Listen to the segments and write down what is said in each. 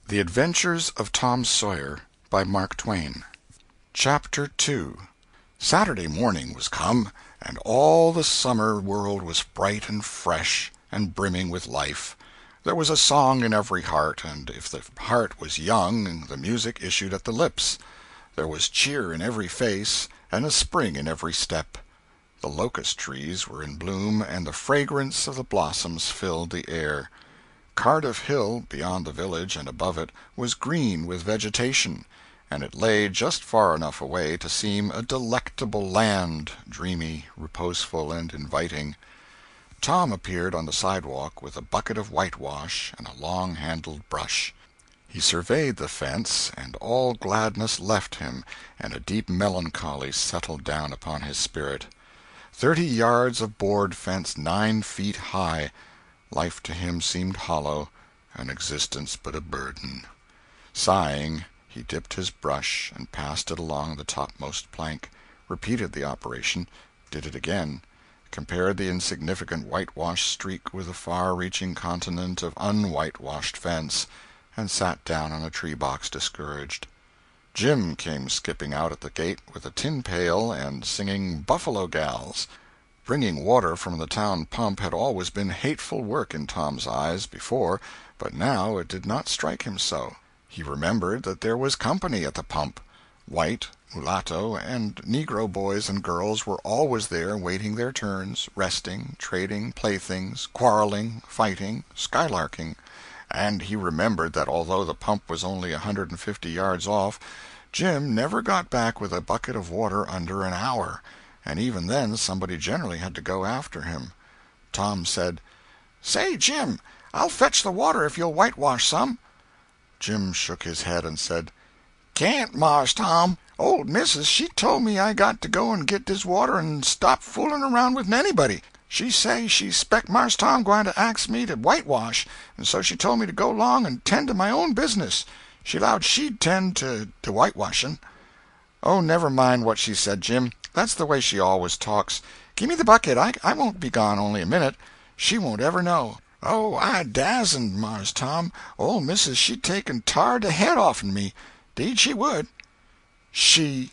The Adventures of Tom Sawyer, by Mark Twain. Chapter 2. Saturday morning was come, and all the summer world was bright and fresh, and brimming with life. There was a song in every heart, and if the heart was young, the music issued at the lips. There was cheer in every face, and a spring in every step. The locust trees were in bloom, and the fragrance of the blossoms filled the air. Cardiff Hill, beyond the village and above it, was green with vegetation, and it lay just far enough away to seem a delectable land, dreamy, reposeful, and inviting. Tom appeared on the sidewalk with a bucket of whitewash and a long-handled brush. He surveyed the fence, and all gladness left him, and a deep melancholy settled down upon his spirit. 30 yards of board fence 9 feet high. Life to him seemed hollow, and existence but a burden. Sighing, he dipped his brush and passed it along the topmost plank, repeated the operation, did it again, compared the insignificant whitewashed streak with the far-reaching continent of unwhitewashed fence, and sat down on a tree-box discouraged. Jim came skipping out at the gate with a tin pail and singing "Buffalo Gals." Bringing water from the town pump had always been hateful work in Tom's eyes, before, but now it did not strike him so. He remembered that there was company at the pump. White, mulatto, and negro boys and girls were always there waiting their turns, resting, trading playthings, quarreling, fighting, skylarking. And he remembered that although the pump was only 150 yards off, Jim never got back with a bucket of water under an hour, and even then somebody generally had to go after him. Tom said, "Say, Jim, I'll fetch the water if you'll whitewash some." Jim shook his head and said, "Can't, Mars Tom. Old missus, she told me I got to go and git dis water and stop fooling around with anybody. She say she spec Mars Tom gwine to ax me to whitewash, and so she told me to go 'long and tend to my own business. She 'lowed she'd tend to whitewashin'." "Oh, never mind what she said, Jim. That's the way she always talks. Gimme the bucket. I won't be gone only a minute. She won't ever know." "Oh, I dasn't, Mars Tom. Ole missus she'd take and tar de head off'n me. 'Deed she would." She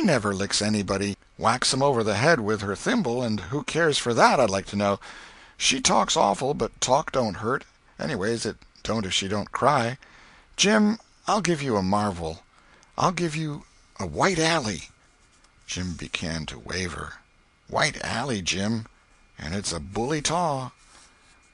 never licks anybody. Whacks 'em over the head with her thimble, and who cares for that, I'd like to know. She talks awful, but talk don't hurt. Anyways, it don't if she don't cry. Jim, I'll give you a marvel. I'll give you a white alley." Jim began to waver. "White alley, Jim, and it's a bully taw."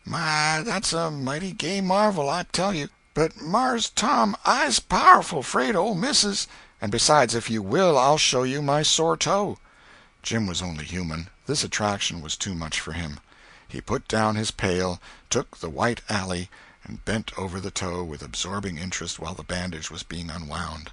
"My, that's a mighty gay marvel, I tell you. But, Mars Tom, I's powerful 'fraid of ole missus. And besides, if you will, I'll show you my sore toe." Jim was only human. This attraction was too much for him. He put down his pail, took the white alley, and bent over the toe with absorbing interest while the bandage was being unwound.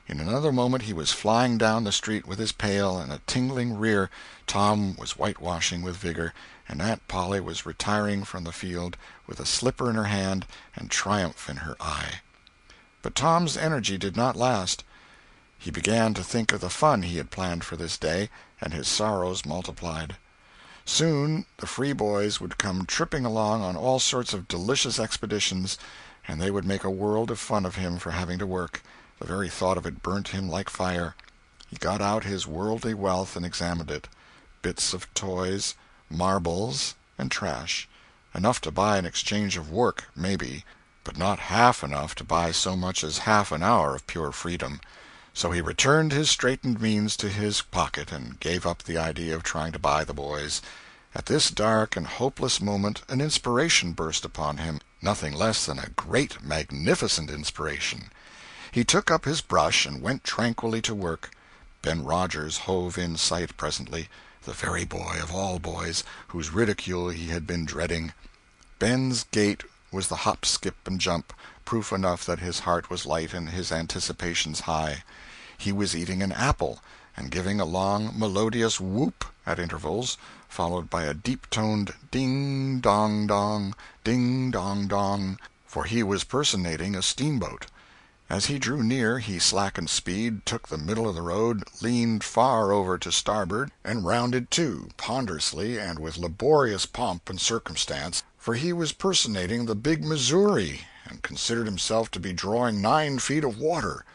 In another moment he was flying down the street with his pail and a tingling rear. Tom was whitewashing with vigor, and Aunt Polly was retiring from the field with a slipper in her hand and triumph in her eye. But Tom's energy did not last. He began to think of the fun he had planned for this day, and his sorrows multiplied. Soon the free boys would come tripping along on all sorts of delicious expeditions, and they would make a world of fun of him for having to work. The very thought of it burnt him like fire. He got out his worldly wealth and examined it. Bits of toys, marbles, and trash. Enough to buy an exchange of work, maybe, but not half enough to buy so much as half an hour of pure freedom. So he returned his straitened means to his pocket and gave up the idea of trying to buy the boys. At this dark and hopeless moment an inspiration burst upon him, nothing less than a great, magnificent inspiration. He took up his brush and went tranquilly to work. Ben Rogers hove in sight presently, the very boy of all boys, whose ridicule he had been dreading. Ben's gait was the hop, skip, and jump, proof enough that his heart was light and his anticipations high. He was eating an apple, and giving a long, melodious whoop at intervals, followed by a deep-toned ding-dong-dong, ding-dong-dong, for he was personating a steamboat. As he drew near, he slackened speed, took the middle of the road, leaned far over to starboard, and rounded to, ponderously and with laborious pomp and circumstance, for he was personating the Big Missouri, and considered himself to be drawing 9 feet of water.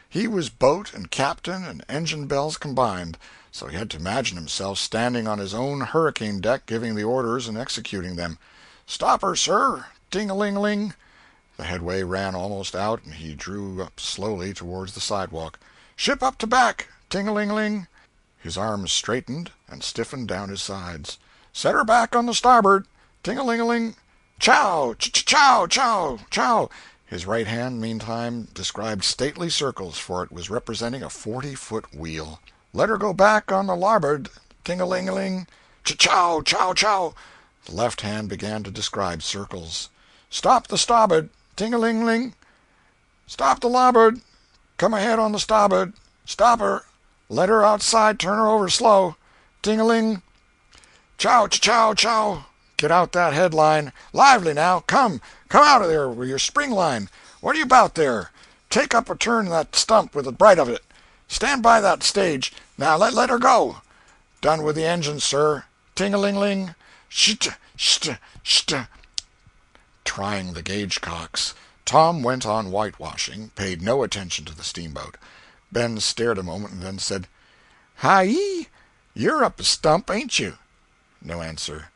He was boat and captain and engine bells combined, so he had to imagine himself standing on his own hurricane deck giving the orders and executing them. "Stop her, sir! Ting-a-ling-ling!" The headway ran almost out, and he drew up slowly towards the sidewalk. "Ship up to back! Ting-a-ling-ling!" His arms straightened and stiffened down his sides. "Set her back on the starboard! Ting-a-ling-a-ling! Chow! Chow! Chow! Chow!" His right hand, meantime, described stately circles, for it was representing a 40-foot wheel. "Let her go back on the larboard! Ting-a-ling-a-ling! Chow! Chow! Chow!" The left hand began to describe circles. "Stop the starboard! Ting-a-ling-ling! Stop the larboard! Come ahead on the starboard! Stop her! Let her outside! Turn her over slow! Ting-a-ling! Chow! Chow! Chow! Get out that headline! Lively now! Come out of there with your spring line! What are you about there? Take up a turn that stump with the bright of it! Stand by that stage! Now let her go! Done with the engine, sir! Ting-a-ling-ling! Sht! Sht! Sht!" Trying the gauge-cocks, Tom went on whitewashing, paid no attention to the steamboat. Ben stared a moment and then said, "Hi-yi! You're up a stump, ain't you?" No answer.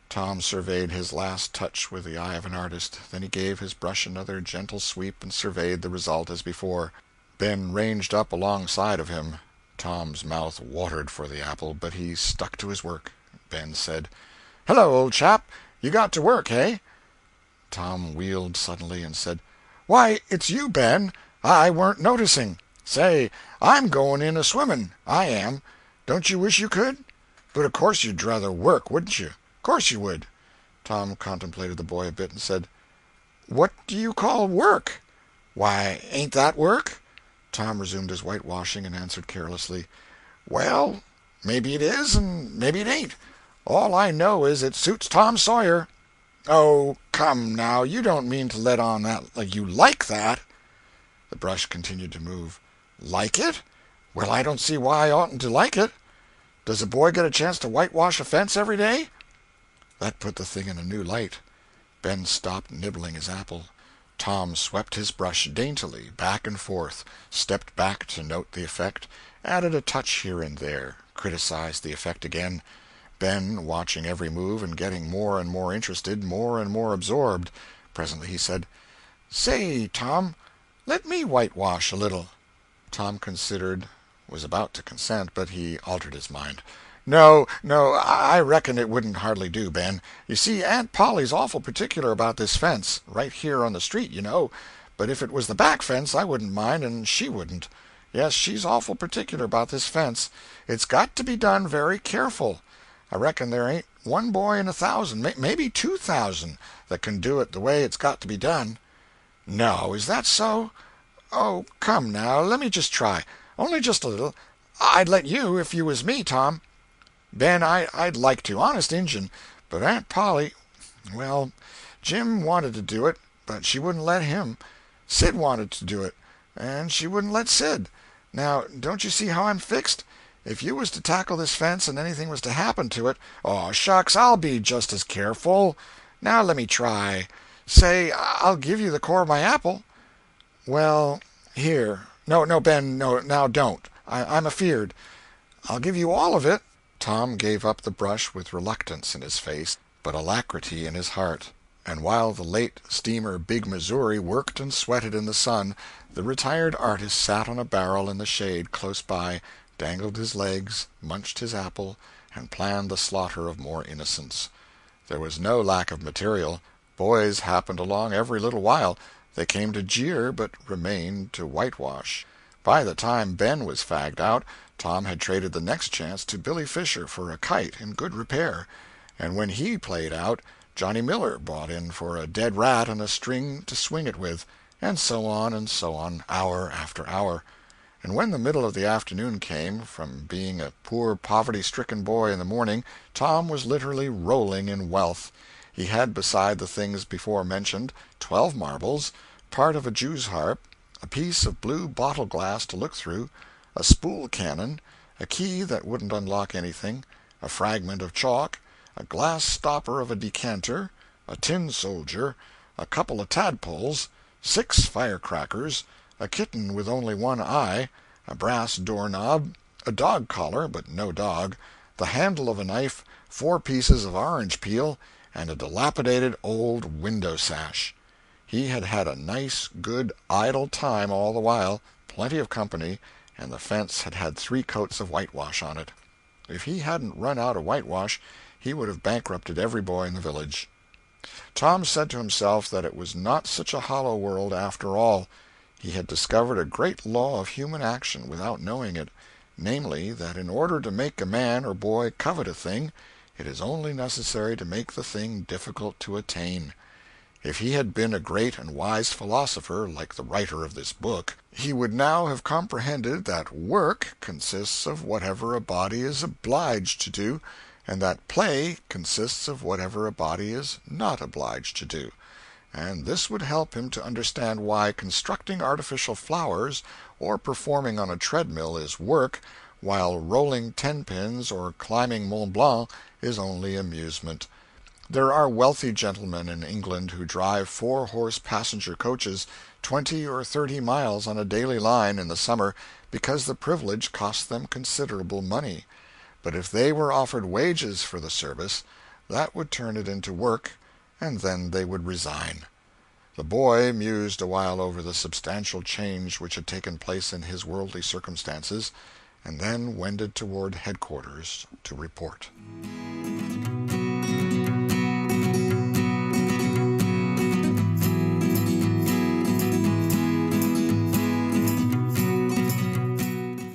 Tom surveyed his last touch with the eye of an artist. Then he gave his brush another gentle sweep and surveyed the result as before. Ben ranged up alongside of him. Tom's mouth watered for the apple, but he stuck to his work. Ben said, "Hello, old chap. You got to work, eh?" Tom wheeled suddenly and said, "Why, it's you, Ben. I weren't noticing. Say, I'm going in a-swimming, I am. Don't you wish you could? But of course you'd rather work, wouldn't you? Course you would." Tom contemplated the boy a bit and said, "What do you call work?" "Why, ain't that work?" Tom resumed his whitewashing and answered carelessly, "Well, maybe it is and maybe it ain't. All I know is it suits Tom Sawyer." "Oh, come now, you don't mean to let on that you like that?" The brush continued to move. "Like it? Well, I don't see why I oughtn't to like it. Does a boy get a chance to whitewash a fence every day?" That put the thing in a new light. Ben stopped nibbling his apple. Tom swept his brush daintily back and forth, stepped back to note the effect, added a touch here and there, criticized the effect again. Ben, watching every move and getting more and more interested, more and more absorbed. Presently he said, "Say, Tom, let me whitewash a little." Tom considered, was about to consent, but he altered his mind. No, I reckon it wouldn't hardly do, Ben. You see, Aunt Polly's awful particular about this fence, right here on the street, you know. But if it was the back fence, I wouldn't mind, and she wouldn't. Yes, she's awful particular about this fence. It's got to be done very careful. I reckon there ain't one boy in 1,000, maybe 2,000, that can do it the way it's got to be done." "No, is that so? Oh, come now, let me just try. Only just a little. I'd let you if you was me, Tom." "Ben, I'd like to, honest Injun, but Aunt Polly, well, Jim wanted to do it, but she wouldn't let him. Sid wanted to do it, and she wouldn't let Sid. Now, don't you see how I'm fixed? If you was to tackle this fence and anything was to happen to it—" "Oh, shucks, I'll be just as careful. Now let me try. Say, I'll give you the core of my apple." "Well, here. No, Ben, no, now don't. I'm afeard. I'll give you all of it." Tom gave up the brush with reluctance in his face, but alacrity in his heart. And while the late steamer Big Missouri worked and sweated in the sun, the retired artist sat on a barrel in the shade close by, dangled his legs, munched his apple, and planned the slaughter of more innocents. There was no lack of material. Boys happened along every little while. They came to jeer, but remained to whitewash. By the time Ben was fagged out, Tom had traded the next chance to Billy Fisher for a kite in good repair, and when he played out, Johnny Miller brought in for a dead rat and a string to swing it with, and so on, hour after hour. And when the middle of the afternoon came, from being a poor poverty-stricken boy in the morning, Tom was literally rolling in wealth. He had, beside the things before mentioned, 12 marbles, part of a jew's harp, a piece of blue bottle-glass to look through, a spool cannon, a key that wouldn't unlock anything, a fragment of chalk, a glass stopper of a decanter, a tin soldier, a couple of tadpoles, 6 firecrackers, a kitten with only one eye, a brass doorknob, a dog collar but no dog, the handle of a knife, 4 pieces of orange peel, and a dilapidated old window sash. He had had a nice, good, idle time all the while, plenty of company, and the fence had had 3 coats of whitewash on it. If he hadn't run out of whitewash, he would have bankrupted every boy in the village. Tom said to himself that it was not such a hollow world after all. He had discovered a great law of human action without knowing it, namely, that in order to make a man or boy covet a thing, it is only necessary to make the thing difficult to attain. If he had been a great and wise philosopher, like the writer of this book, he would now have comprehended that work consists of whatever a body is obliged to do, and that play consists of whatever a body is not obliged to do. And this would help him to understand why constructing artificial flowers or performing on a treadmill is work, while rolling 10-pins or climbing Mont Blanc is only amusement. There are wealthy gentlemen in England who drive 4-horse passenger coaches 20 or 30 miles on a daily line in the summer because the privilege costs them considerable money. But if they were offered wages for the service, that would turn it into work, and then they would resign. The boy mused a while over the substantial change which had taken place in his worldly circumstances, and then wended toward headquarters to report.